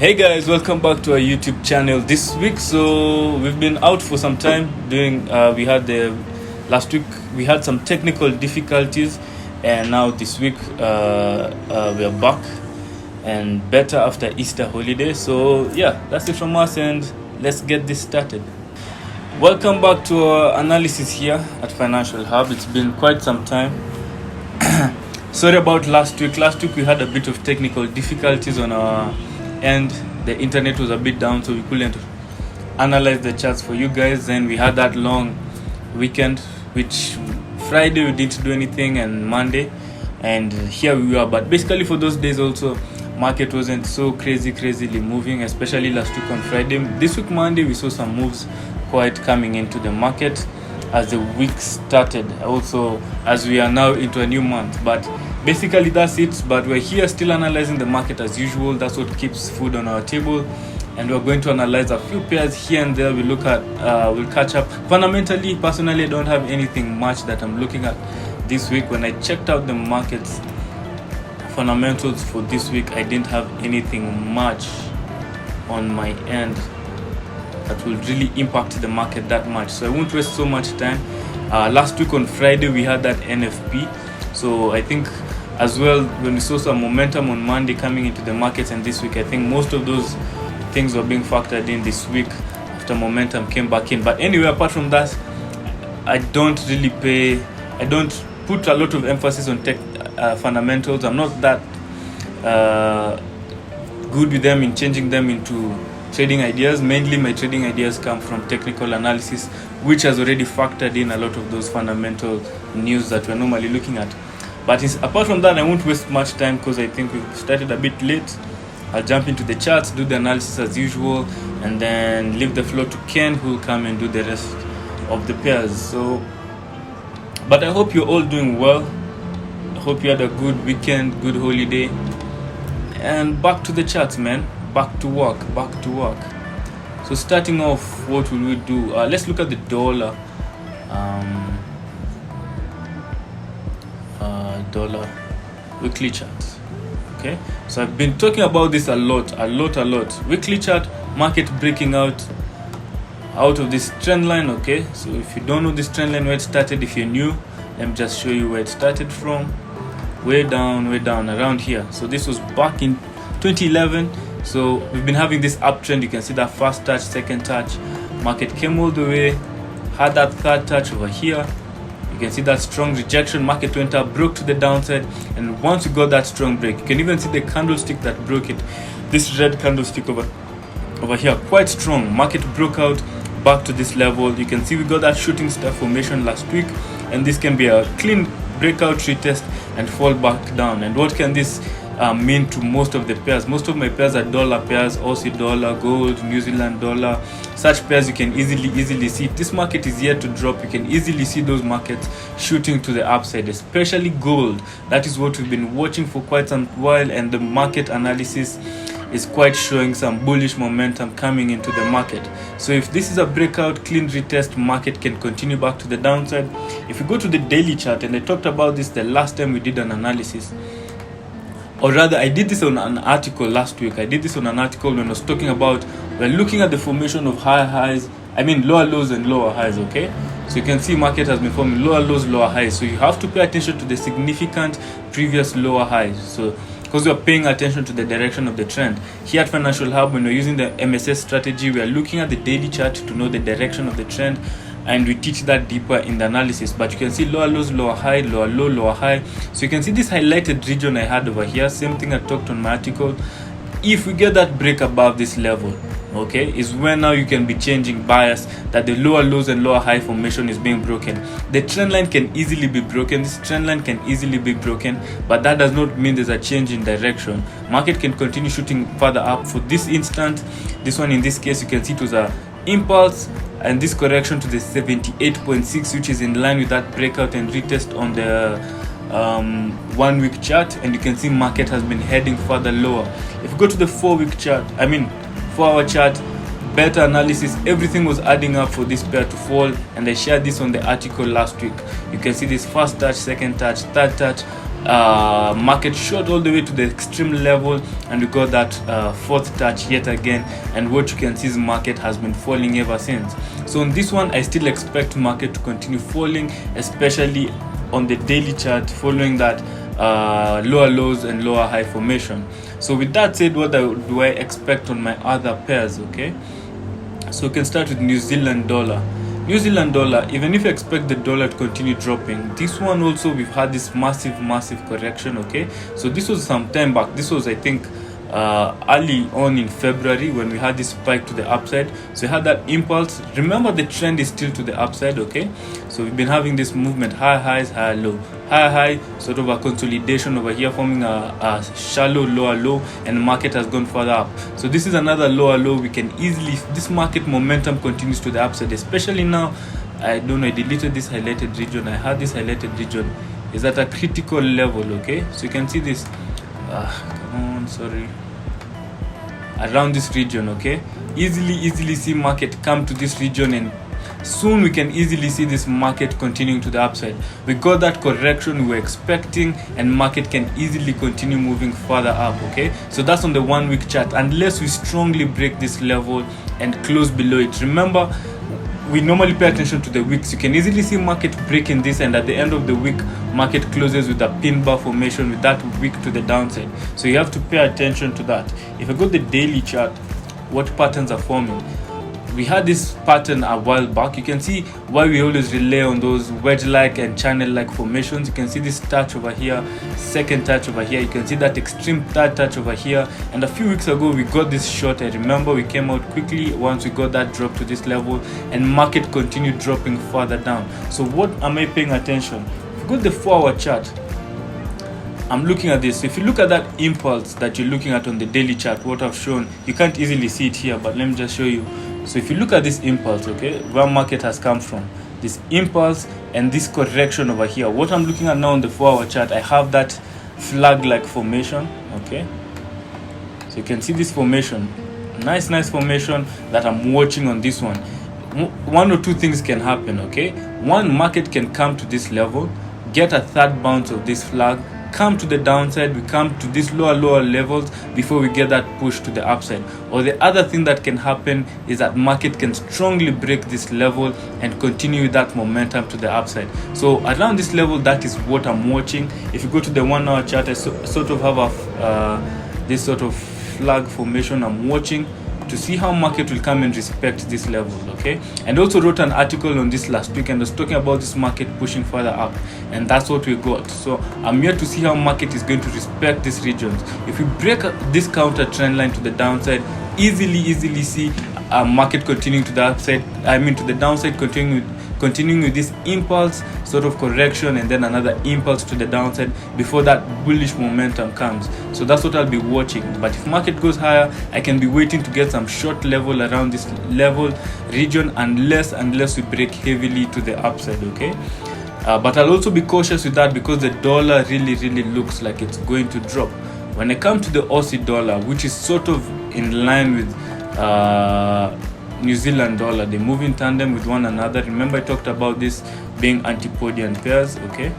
Hey guys, welcome back to our YouTube channel this week. So we've been out for some time doing last week we had some technical difficulties, and now this week we are back and better after Easter holiday. So yeah, that's it from us, and let's get this started. Welcome back to our analysis here at Financial Hub. It's been quite some time. Sorry about last week. Last week we had a bit of technical difficulties on our end. The internet was a bit down, so we couldn't analyze the charts for you guys. Then we had that long weekend, which Friday we didn't do anything, and Monday, and here we are. But basically for those days also, market wasn't so crazily moving, especially last week on Friday. This week Monday we saw some moves quite coming into the market as the week started, also as we are now into a new month. But basically that's it. But we're here still analyzing the market as usual. That's what keeps food on our table, and we're going to analyze a few pairs here and there. We'll catch up. Fundamentally, personally, I don't have anything much that I'm looking at this week. When I checked out the markets fundamentals for this week, I didn't have anything much on my end that will really impact the market that much, so I won't waste so much time. Last week on Friday we had that NFP, so I think as well when we saw some momentum on Monday coming into the markets, and this week I think most of those things were being factored in this week after momentum came back in. But anyway, apart from that, I don't put a lot of emphasis on tech fundamentals. I'm not that good with them in changing them into trading ideas. Mainly my trading ideas come from technical analysis, which has already factored in a lot of those fundamental news that we're normally looking at. But apart from that, I won't waste much time because I think we've started a bit late. I'll jump into the charts, do the analysis as usual, and then leave the floor to Ken, who will come and do the rest of the pairs. So, but I hope you're all doing well. I hope you had a good weekend, good holiday, and back to the charts, man. Back to work. So starting off, what will we do? Let's look at the dollar. Dollar weekly chart. Okay, so I've been talking about this a lot. Weekly chart, market breaking out of this trend line. Okay, so if you don't know this trend line, where it started, if you're new, let me just show you where it started from. Way down around here. So this was back in 2011. So we've been having this uptrend. You can see that first touch, second touch, market came all the way, had that third touch over here. You can see that strong rejection, market went up, broke to the downside, and once you got that strong break, you can even see the candlestick that broke it, this red candlestick over here, quite strong. Market broke out back to this level. You can see we got that shooting star formation last week, and this can be a clean breakout retest and fall back down. And what can this mean to most of the pairs? Most of my pairs are dollar pairs, Aussie dollar, gold, New Zealand dollar. Such pairs you can easily see. If this market is yet to drop, you can easily see those markets shooting to the upside, especially gold. That is what we've been watching for quite some while, and the market analysis is quite showing some bullish momentum coming into the market. So if this is a breakout, clean retest, market can continue back to the downside. If we go to the daily chart, and I talked about this the last time we did an analysis, or rather I did this on an article last week. I did this on an article when I was talking about, we're looking at the formation of lower lows and lower highs. Okay, so you can see market has been forming lower lows, lower highs, so you have to pay attention to the significant previous lower highs. So because we are paying attention to the direction of the trend here at Financial Hub, when we're using the MSS strategy, we are looking at the daily chart to know the direction of the trend, and we teach that deeper in the analysis. But you can see lower lows, lower high, lower low, lower high. So you can see this highlighted region I had over here, same thing I talked on my article. If we get that break above this level, okay, is when now you can be changing bias that the lower lows and lower high formation is being broken. The trend line can easily be broken. This trend line can easily be broken, but that does not mean there's a change in direction. Market can continue shooting further up. For this instant, this one in this case, you can see it was a impulse, and this correction to the 78.6, which is in line with that breakout and retest on the 1 week chart, and you can see market has been heading further lower. If you go to the 4-week chart, 4-hour chart, better analysis, everything was adding up for this pair to fall, and I shared this on the article last week. You can see this first touch, second touch, third touch, market shot all the way to the extreme level, and we got that fourth touch yet again, and what you can see is market has been falling ever since. So on this one, I still expect market to continue falling, especially on the daily chart, following that lower lows and lower high formation. So with that said, what do I expect on my other pairs? Okay, so we can start with New Zealand dollar. New Zealand dollar, even if you expect the dollar to continue dropping, this one also, we've had this massive correction. Okay, so this was some time back. This was, I think, early on in February, when we had this spike to the upside. So we had that impulse. Remember, the trend is still to the upside. Okay, so we've been having this movement, high highs, high low, high, sort of a consolidation over here, forming a shallow lower low, and the market has gone further up. So this is another lower low. We can easily, this market momentum continues to the upside, especially now. I don't know, I deleted this highlighted region. I had this highlighted region is at a critical level. Okay, so you can see this around this region. Okay, easily see market come to this region, and soon we can easily see this market continuing to the upside. We got that correction we were expecting, and market can easily continue moving further up. Okay, so that's on the 1 week chart, unless we strongly break this level and close below it. Remember, we normally pay attention to the weeks. You can easily see market breaking this, and at the end of the week, market closes with a pin bar formation with that wick to the downside. So you have to pay attention to that. If I go to the daily chart, what patterns are forming? We had this pattern a while back. You can see why we always rely on those wedge-like and channel-like formations. You can see this touch over here, second touch over here. You can see that extreme third touch over here. And a few weeks ago, we got this short. I remember we came out quickly once we got that drop to this level, and market continued dropping further down. So what am I paying attention? If you go to the 4-hour chart, I'm looking at this. If you look at that impulse that you're looking at on the daily chart, what I've shown, you can't easily see it here, but let me just show you. So if you look at this impulse, okay, where market has come from, this impulse and this correction over here, what I'm looking at now on the 4-hour chart, I have that flag-like formation. Okay, so you can see this formation, nice formation that I'm watching on this one. One or two things can happen. Okay, one, market can come to this level, get a third bounce of this flag, come to the downside, we come to these lower levels before we get that push to the upside. Or the other thing that can happen is that market can strongly break this level and continue that momentum to the upside. So around this level, that is what I'm watching. If you go to the 1-hour chart, I sort of have a this sort of flag formation I'm watching to see how market will come and respect this level. Okay, and also wrote an article on this last week, and was talking about this market pushing further up, and that's what we got. So I'm here to see how market is going to respect these regions. If we break this counter trend line to the downside, easily see market continuing to the upside, to the downside, continuing with this impulse sort of correction, and then another impulse to the downside before that bullish momentum comes. So that's what I'll be watching. But if market goes higher, I can be waiting to get some short level around this level region, unless we break heavily to the upside. Okay, but I'll also be cautious with that, because the dollar really looks like it's going to drop. When I come to the Aussie dollar, which is sort of in line with New Zealand dollar, they move in tandem with one another. Remember, I talked about this being antipodian pairs. Okay,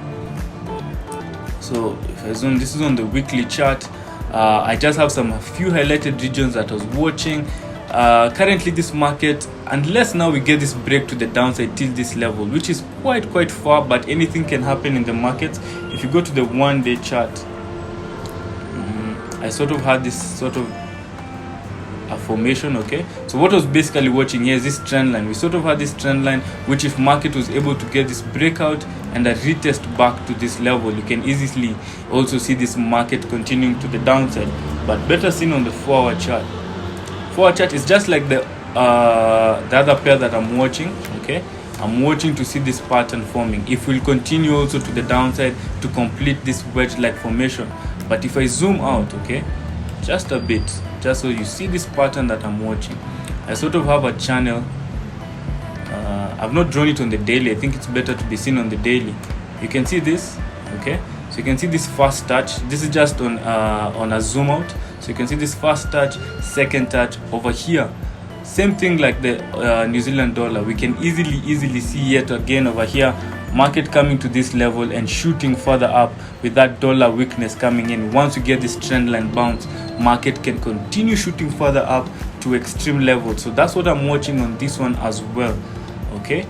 so if I zoom, this is on the weekly chart. I just have a few highlighted regions that I was watching. Currently this market, unless now we get this break to the downside till this level, which is quite far, but anything can happen in the market. If you go to the 1-day chart, I sort of had this sort of a formation. Okay, so what I was basically watching here is this trend line. We sort of had this trend line, which if market was able to get this breakout and a retest back to this level, you can easily also see this market continuing to the downside, but better seen on the 4-hour chart. 4-hour chart is just like the other pair that I'm watching. Okay, I'm watching to see this pattern forming. If we'll continue also to the downside to complete this wedge-like formation. But if I zoom out, okay, just a bit, just so you see this pattern that I'm watching, I sort of have a channel. I've not drawn it on the daily. I think it's better to be seen on the daily. You can see this. Okay, so you can see this first touch. This is just on a zoom out. So you can see this first touch, second touch over here. Same thing like the New Zealand dollar. We can easily see yet again over here market coming to this level and shooting further up with that dollar weakness coming in. Once you get this trend line bounce, market can continue shooting further up to extreme levels. So that's what I'm watching on this one as well. Okay,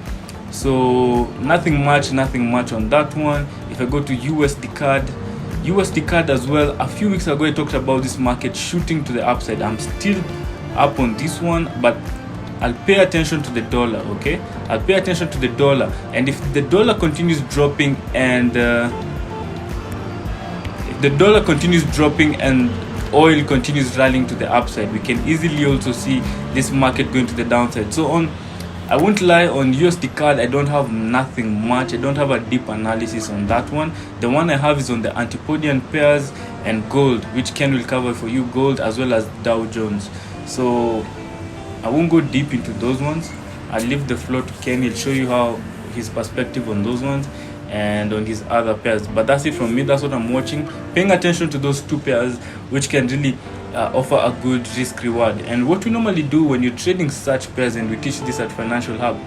so nothing much on that one. If I go to USD card as well, a few weeks ago I talked about this market shooting to the upside. I'm still up on this one, but I'll pay attention to the dollar. Okay, I'll pay attention to the dollar, and if the dollar continues dropping and oil continues rallying to the upside, we can easily also see this market going to the downside. So I won't lie, on USD card I don't have nothing much. I don't have a deep analysis on that one. The one I have is on the antipodian pairs and gold, which Ken will cover for you, gold as well as Dow Jones. So I won't go deep into those ones. I'll leave the floor to Ken. He'll show you how his perspective on those ones and on his other pairs. But that's it from me. That's what I'm watching, paying attention to those two pairs which can really offer a good risk reward. And what we normally do when you're trading such pairs, and we teach this at Financial Hub,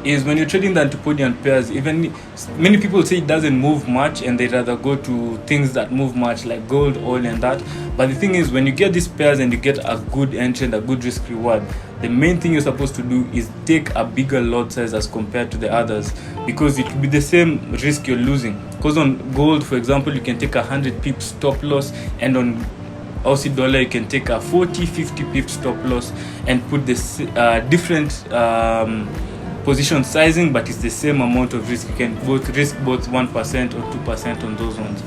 is when you're trading the antipodian pairs, even many people say it doesn't move much and they rather go to things that move much like gold, oil and that. But the thing is, when you get these pairs and you get a good entry and a good risk reward, the main thing you're supposed to do is take a bigger lot size as compared to the others, because it will be the same risk you're losing. Because on gold, for example, you can take 100 pips stop loss, and on Aussie dollar you can take a 40-50 pips stop loss and put this different position sizing, but it's the same amount of risk. You can risk both 1% or 2% on those ones.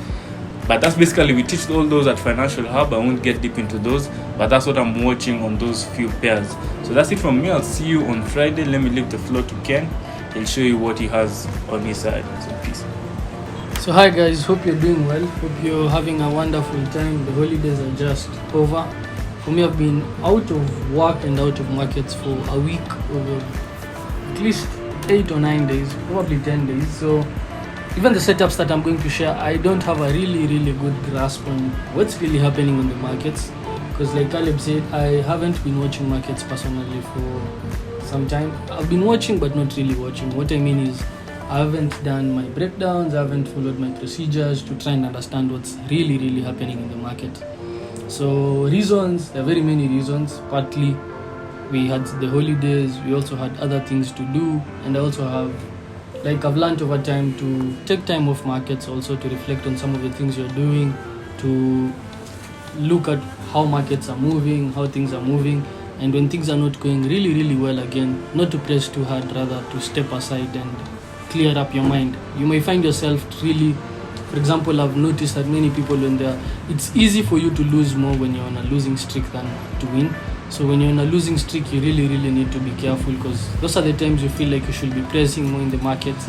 But that's basically, we teach all those at Financial Hub. I won't get deep into those, but that's what I'm watching on those few pairs. So that's it from me. I'll see you on Friday. Let me leave the floor to Ken. He'll show you what he has on his side. So peace. So hi guys, hope you're doing well. Hope you're having a wonderful time. The holidays are just over. For me, I've been out of work and out of markets for a week, over at least 8 or 9 days, probably 10 days. So even the setups that I'm going to share, I don't have a really good grasp on what's really happening on the markets, because like Caleb said, I haven't been watching markets personally for some time. I've been watching but not really watching. What I mean is, I haven't done my breakdowns, I haven't followed my procedures to try and understand what's really happening in the market. So reasons, there are very many reasons. Partly we had the holidays, we also had other things to do, and I also have, like, I've learned over time to take time off markets, also to reflect on some of the things you're doing, to look at how markets are moving, how things are moving, and when things are not going really well, again, not to press too hard, rather to step aside and clear up your mind. You may find yourself really, for example, I've noticed that many people, when it's easy for you to lose more when you're on a losing streak than to win. So when you're on a losing streak, you really need to be careful, because those are the times you feel like you should be pressing more in the markets,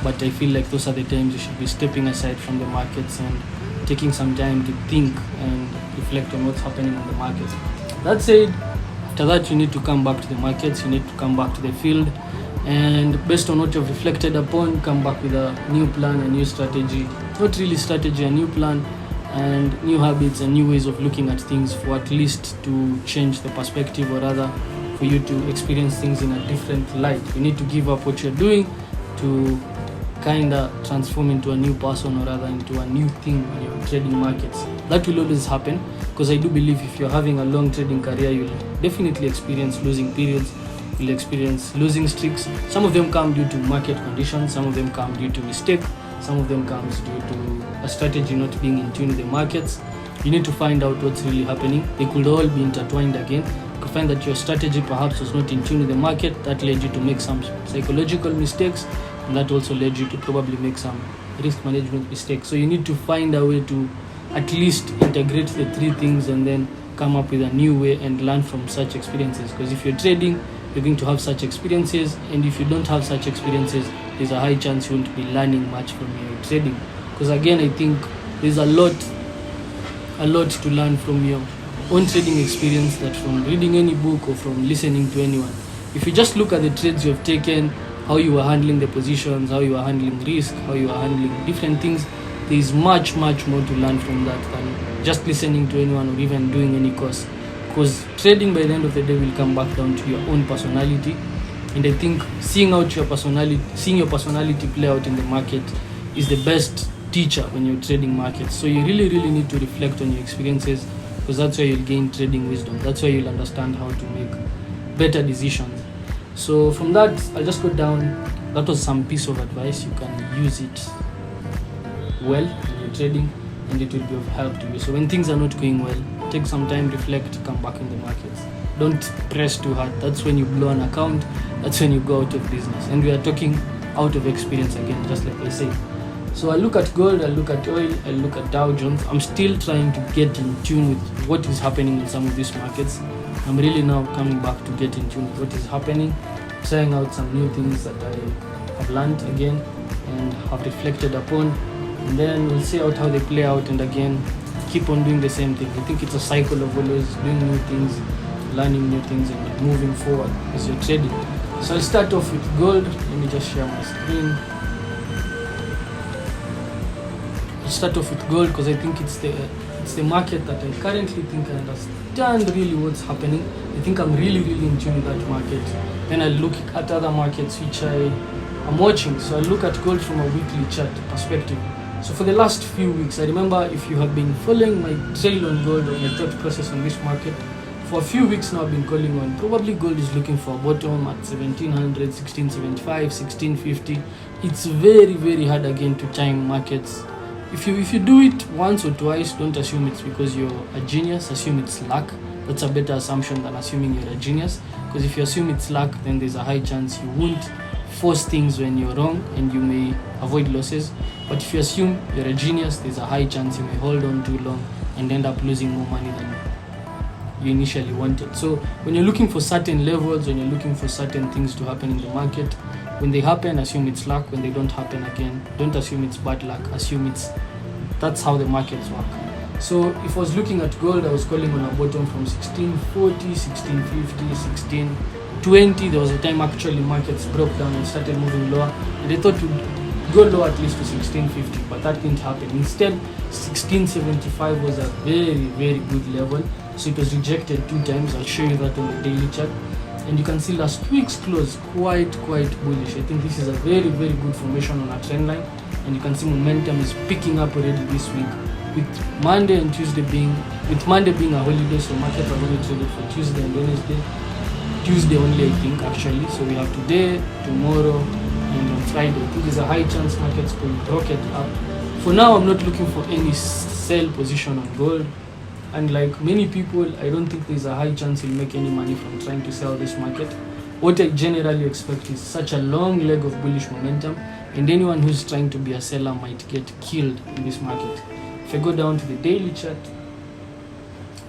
but I feel like those are the times you should be stepping aside from the markets and taking some time to think and reflect on what's happening on the markets. That said, after that, you need to come back to the markets, you need to come back to the field, and based on what you've reflected upon, come back with a new plan, a new strategy. Not really strategy, a new plan, and new habits and new ways of looking at things, for at least to change the perspective, or rather for you to experience things in a different light. You need to give up what you're doing to kind of transform into a new person, or rather into a new thing when you're trading markets. That will always happen, because I do believe if you're having a long trading career, you'll definitely experience losing periods, you'll experience losing streaks. Some of them come due to market conditions, some of them come due to mistake, some of them comes due to a strategy not being in tune with the markets. You need to find out what's really happening. They could all be intertwined again. You could find that your strategy perhaps was not in tune with the market. That led you to make some psychological mistakes, and that also led you to probably make some risk management mistakes. So you need to find a way to at least integrate the three things and then come up with a new way and learn from such experiences. Because if you're trading, you're going to have such experiences, and if you don't have such experiences, there's a high chance you won't be learning much from your trading. Because again, I think there's a lot to learn from your own trading experience, that from reading any book or from listening to anyone. If you just look at the trades you've taken, how you are handling the positions, how you are handling risk, how you are handling different things, there is much more to learn from that than just listening to anyone or even doing any course. Because trading, by the end of the day, will come back down to your own personality, And I think seeing your personality play out in the market is the best teacher when you're trading markets. So you really need to reflect on your experiences, because that's where you'll gain trading wisdom. That's where you'll understand how to make better decisions. So from that, I'll just go down. That was some piece of advice. You can use it well when you're trading, and it will be of help to you. So when things are not going well, take some time, reflect, come back in the markets. Don't press too hard. That's when you blow an account. That's when you go out of business. And we are talking out of experience again, just like I said. So I look at gold, I look at oil, I look at Dow Jones. I'm still trying to get in tune with what is happening in some of these markets. I'm really now coming back to get in tune with what is happening, trying out some new things that I have learned again and have reflected upon. And then we'll see out how they play out, and again, keep on doing the same thing. I think it's a cycle of always doing new things, learning new things, and moving forward as you're trading. So I'll start off with gold. Let me just share my screen. I'll start off with gold because I think it's the market that I currently think I understand really what's happening. I think I'm really in tune with that market. Then I look at other markets which I am watching. So I look at gold from a weekly chart perspective. So for the last few weeks, I remember, if you have been following my trail on gold or my thought process on this market, for a few weeks now I've been calling on probably gold is looking for a bottom at 1700, 1675, 1650. It's very hard again to time markets. If you do it once or twice, don't assume it's because you're a genius, assume it's luck. That's a better assumption than assuming you're a genius, because if you assume it's luck, then there's a high chance you won't force things when you're wrong and you may avoid losses. But if you assume you're a genius, there's a high chance you may hold on too long and end up losing more money than you initially wanted. So when you're looking for certain levels, when you're looking for certain things to happen in the market, when they happen, assume it's luck. When they don't happen, again, don't assume it's bad luck, assume that's how the markets work. So if I was looking at gold, I was calling on a bottom from 1640, 1650, 1620. There was a time actually markets broke down and started moving lower, and they thought to go lower at least to 1650, but that didn't happen. Instead, 1675 was a very good level. So it was rejected 2 times. I'll show you that on the daily chart. And you can see last week's close quite bullish. I think this is a very good formation on a trend line, and you can see momentum is picking up already this week, with Monday and Tuesday being a holiday. So markets are going to trade for Tuesday and Wednesday. Tuesday only, I think, actually. So we have today, tomorrow, and on Friday. I think there's a high chance markets could rocket up. For now, I'm not looking for any sell position on gold. And like many people, I don't think there's a high chance you'll make any money from trying to sell this market. What I generally expect is such a long leg of bullish momentum, and anyone who's trying to be a seller might get killed in this market. If I go down to the daily chart,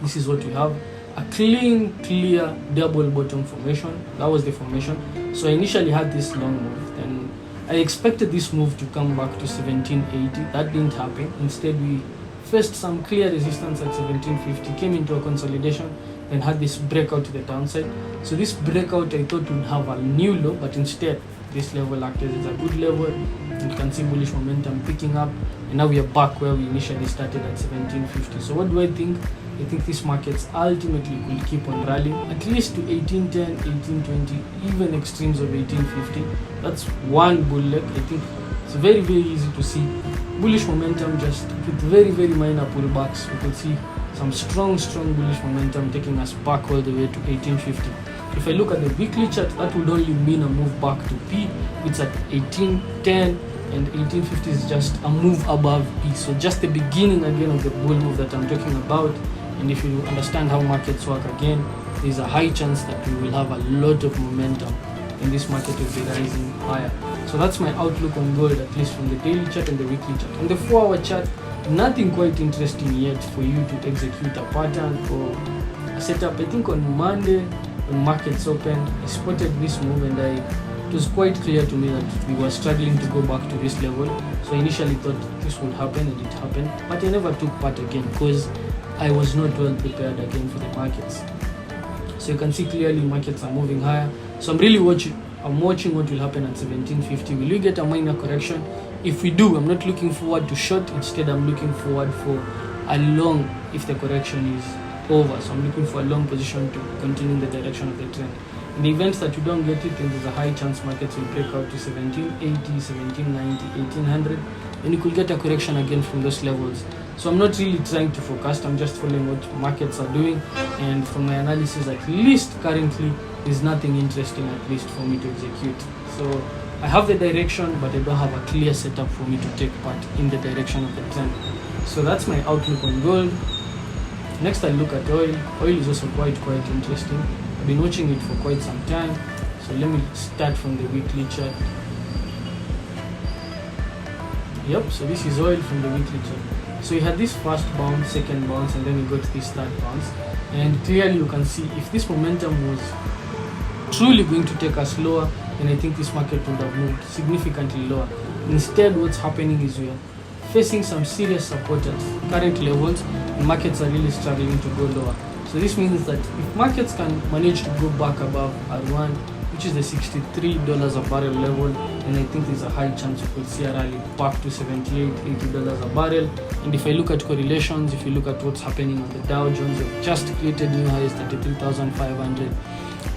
this is what we have. A clean, clear double bottom formation. That was the formation. So I initially had this long move, and I expected this move to come back to 1780. That didn't happen. Instead, we faced some clear resistance at 1750, came into a consolidation, and had this breakout to the downside. So this breakout I thought would have a new low, but instead this level acted as a good level. You can see bullish momentum picking up, and now we are back where we initially started at 1750. So what do I think? I think these markets ultimately will keep on rallying at least to 1810, 1820, even extremes of 1850. That's one bull leg. I think it's very easy to see bullish momentum just with very minor pullbacks. We could see some strong bullish momentum taking us back all the way to 1850. If I look at the weekly chart, that would only mean a move back to P. It's at 1810, and 1850 is just a move above P. So just the beginning again of the bull move that I'm talking about. And if you understand how markets work again, there's a high chance that we will have a lot of momentum and this market will be rising higher. So that's my outlook on gold, at least from the daily chart and the weekly chart. On the 4-hour chart, nothing quite interesting yet for you to execute a pattern or a setup. I think on Monday, when markets opened, I spotted this move, and it was quite clear to me that we were struggling to go back to this level. So I initially thought this would happen, and it happened, but I never took part again because I was not well prepared again for the markets. So you can see clearly markets are moving higher. So I'm watching what will happen at 1750. Will we get a minor correction? If we do, I'm not looking forward to short. Instead, I'm looking forward for a long if the correction is over. So I'm looking for a long position to continue in the direction of the trend. In the event that you don't get it, then there's a high chance markets will break out to 1780, 1790, 1800, and you could get a correction again from those levels. So I'm not really trying to forecast, I'm just following what markets are doing, and from my analysis, at least currently, there's nothing interesting at least for me to execute. So I have the direction, but I don't have a clear setup for me to take part in the direction of the trend. So that's my outlook on gold. Next I look at oil. Oil is also quite interesting. I've been watching it for quite some time. So let me start from the weekly chart. Yep, so this is oil from the weekly chart. So you had this first bounce, second bounce, and then you got this third bounce. And clearly you can see if this momentum was truly going to take us lower, then I think this market would have moved significantly lower. Instead, what's happening is we are facing some serious support at current levels, and markets are really struggling to go lower. So this means that if markets can manage to go back above R1, which is the $63 a barrel level, then I think there's a high chance we could see a rally back to $78, $80 a barrel. And if I look at correlations, if you look at what's happening on the Dow Jones, they've just created new highs, 33,500.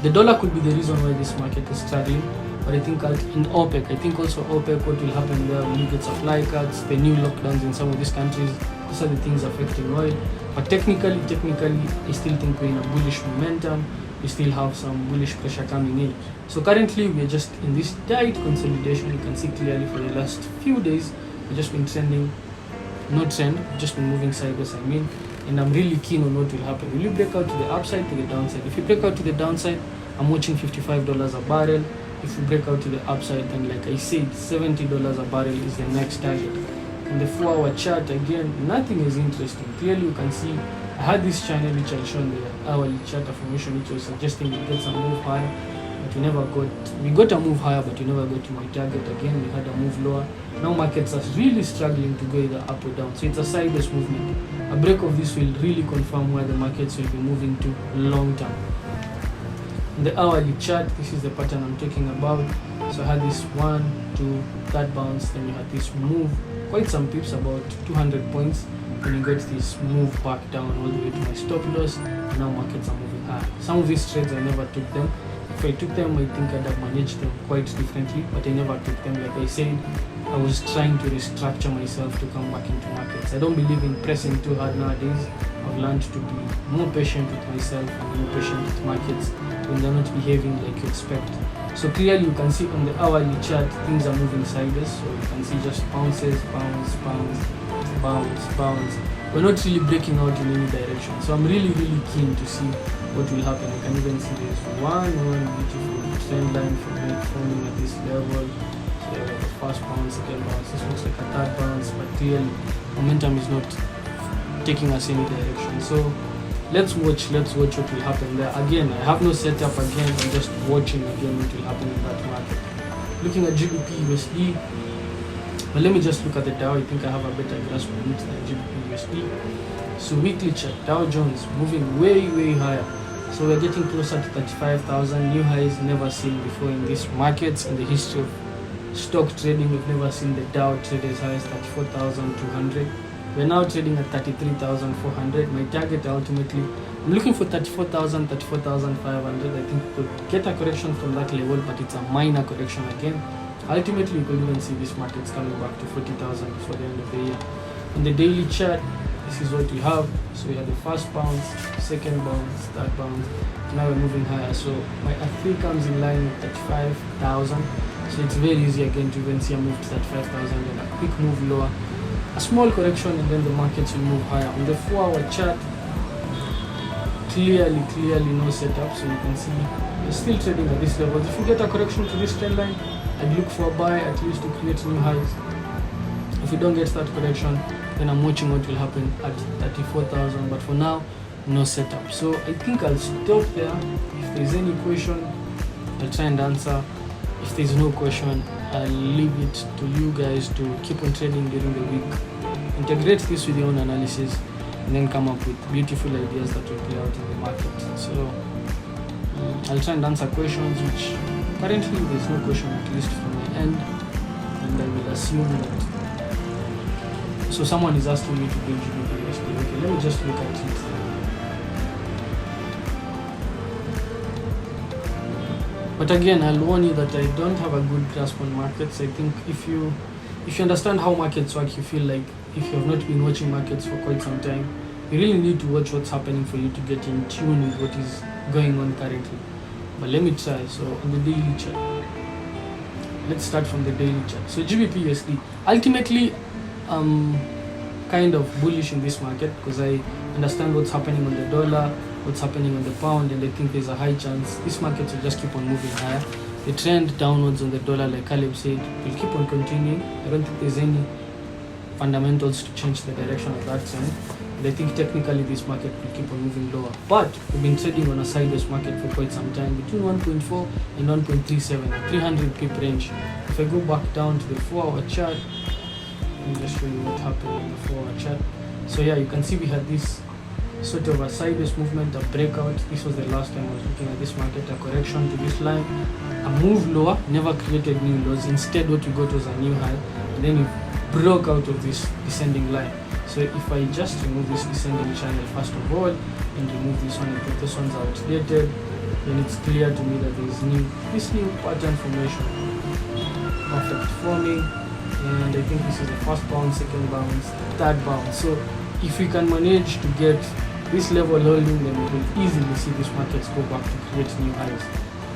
The dollar could be the reason why this market is struggling, but I think in OPEC, I think also OPEC, what will happen there when you get supply cuts, the new lockdowns in some of these countries, these are the things affecting oil. But technically, I still think we're in a bullish momentum. We still have some bullish pressure coming in. So currently, we're just in this tight consolidation. You can see clearly for the last few days, we've just been trending, no trend, we've just been moving sideways, and I'm really keen on what will happen. Will you break out to the upside, to the downside? If you break out to the downside, I'm watching $55 a barrel. If you break out to the upside, then like I said, $70 a barrel is the next target. On the 4-hour chart, again, nothing is interesting. Clearly you can see I had this channel which I showed the hourly chart formation, which was suggesting we get some move higher, but we got a move higher, but we never got to my target. Again, we had a move lower. Now markets are really struggling to go either up or down, so it's a sideways movement. A break of this will really confirm where the markets will be moving to long term. In the hourly chart, this is the pattern I'm talking about. So I had this 1, 2, third bounce, then you had this move, quite some pips, about 200 points, then you got this move back down all the way to my stop loss, and now markets are moving higher. Some of these trades I never took them. If I took them, I think I'd have managed them quite differently, but I never took them. Like I said, I was trying to restructure myself to come back into markets. I don't believe in pressing too hard nowadays. I've learned to be more patient with myself and more patient with markets when they're not behaving like you expect. So clearly you can see on the hourly chart, things are moving sideways. So you can see just bounces, bounce, bounce, bounce, bounce. We're not really breaking out in any direction. So I'm really keen to see what will happen. You can even see there's one beautiful trend line forming at this level. So the first bounce, second bounce, this looks like a third bounce, but clearly momentum is not taking us any direction. So let's watch what will happen there. Again, I have no setup again, I'm just watching again what will happen in that market. Looking at GBPUSD, but let me just look at the Dow. I think I have a better grasp on it than GBPUSD. So weekly chart, Dow Jones moving way higher. So we're getting closer to 35,000, new highs never seen before in these markets. In the history of stock trading, we've never seen the Dow trade as high as 34,200. We're now trading at 33,400. My target ultimately, I'm looking for 34,000, 34,500. I think we could get a correction from that level, but it's a minor correction again. Ultimately, you could even see this market's coming back to 40,000 before the end of the year. On the daily chart, this is what we have. So we had the first bounce, second bounce, third bounce. Now we're moving higher. So my F3 comes in line with 35,000. So it's very easy again to even see a move to 35,000 and a quick move lower. A small correction and then the markets will move higher. On the 4-hour chart, clearly no setup. So you can see we're still trading at this level. If we get a correction to this trend line, I'd look for a buy at least to create new highs. If we don't get that correction, then I'm watching what will happen at 34,000. But for now, no setup. So I think I'll stop there. If there's any question, I'll try and answer. If there's no question, I'll leave it to you guys to keep on trading during the week. Integrate this with your own analysis and then come up with beautiful ideas that will play out in the market. So I'll try and answer questions, which currently there's no question, at least from my end, and I will assume that. So someone is asking me to build GBPUSD. Okay, let me just look at it. But again, I'll warn you that I don't have a good grasp on markets. I think if you understand how markets work, you feel like if you have not been watching markets for quite some time, you really need to watch what's happening for you to get in tune with what is going on currently. But let me try. So on the daily chart, let's start from the daily chart. So GBPUSD, ultimately, kind of bullish in this market because I understand what's happening on the dollar, what's happening on the pound, and I think there's a high chance this market will just keep on moving higher. The trend downwards on the dollar, like Caleb said, will keep on continuing. I don't think there's any fundamentals to change the direction of that trend. And I think technically this market will keep on moving lower. But we've been trading on a sideways market for quite some time, between 1.4 and 1.37, 300 pip range. If I go back down to the 4-hour chart, let me just show you what happened on the 4-hour chart. So yeah, you can see we had this sort of a sideways movement, a breakout. This was the last time I was looking at this market, a correction to this line, a move lower, never created new lows. Instead what we got was a new high, and then we broke out of this descending line. So if I just remove this descending channel first of all and remove this one, and put this one's outdated, then it's clear to me that there is this new pattern formation, perfect forming. And I think this is the first bounce, second bounce, third bounce. So if we can manage to get this level holding, then we will easily see these markets go back to create new highs.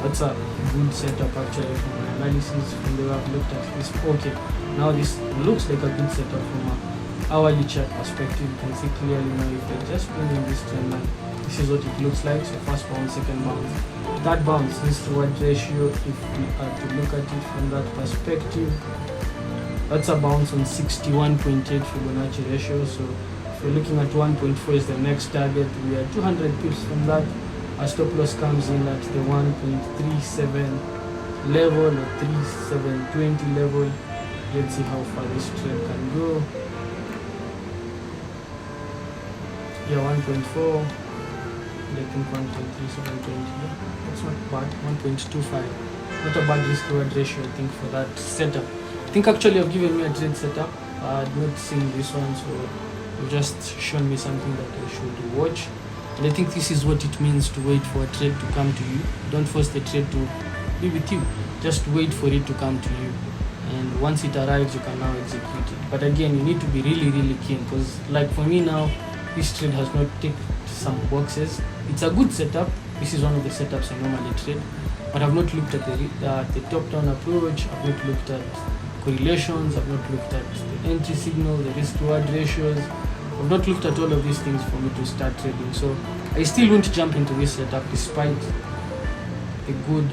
That's a good setup actually from my analysis, from the way I've looked at this. Okay, now this looks like a good setup from a hourly chart perspective. You can see clearly now if I just bring in this trend line, this is what it looks like. So first bounce, second bounce, third bounce, this reward ratio, if we are to look at it from that perspective, that's a bounce on 61.8 Fibonacci ratio. So if we're looking at 1.4 is the next target, we are 200 pips from that. Our stop loss comes in at the 1.37 level or 3720 level. Let's see how far this trend can go. Yeah, 1.4. And I think 1.3720. Yeah, that's not bad. 1.25. Not a bad risk reward ratio, I think, for that setup. I think actually I've given me a trade setup. I've not seen this one, so you've just shown me something that I should watch. And I think this is what it means to wait for a trade to come to you. Don't force the trade to be with you. Just wait for it to come to you. And once it arrives, you can now execute it. But again, you need to be really, really keen because like for me now, this trade has not ticked some boxes. It's a good setup. This is one of the setups I normally trade. But I've not looked at the top-down approach. I've not looked at correlations, I've not looked at the entry signal, the risk reward ratios. I've not looked at all of these things for me to start trading. So I still won't jump into this setup despite the good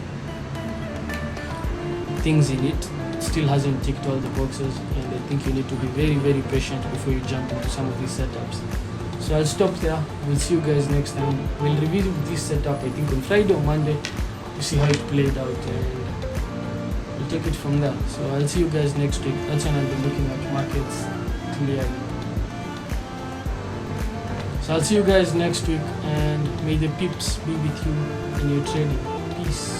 things in it. It still hasn't ticked all the boxes, and I think you need to be very, very patient before you jump into some of these setups. So I'll stop there. We'll see you guys next time. We'll review this setup I think on Friday or Monday to see how it played out, and we'll take it from there. So I'll see you guys next week. That's when I'll be looking at markets clearly. So I'll see you guys next week, and may the pips be with you in your trading. Peace.